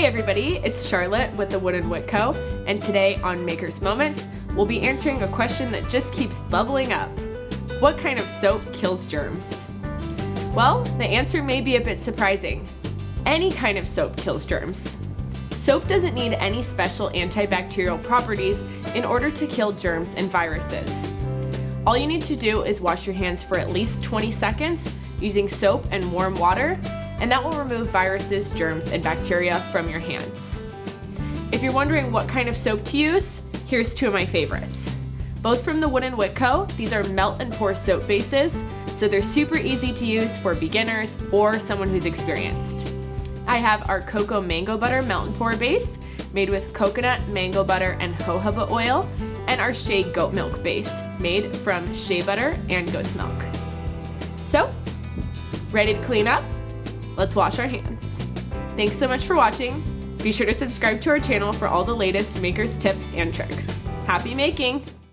Hey everybody, it's Charlotte with the Wood & Wick Co. And today on Maker's Moments, we'll be answering a question that just keeps bubbling up. What kind of soap kills germs? Well, the answer may be a bit surprising. Any kind of soap kills germs. Soap doesn't need any special antibacterial properties in order to kill germs and viruses. All you need to do is wash your hands for at least 20 seconds using soap and warm water, and that will remove viruses, germs, and bacteria from your hands. If you're wondering what kind of soap to use, here's two of my favorites. Both from the Wood & Wick Co., these are melt and pour soap bases, so they're super easy to use for beginners or someone who's experienced. I have our Cocoa Mango Butter Melt and Pour base, made with coconut, mango butter, and jojoba oil, and our Shea Goat Milk base, made from shea butter and goat's milk. So, ready to clean up? Let's wash our hands. Thanks so much for watching. Be sure to subscribe to our channel for all the latest makers tips and tricks. Happy making!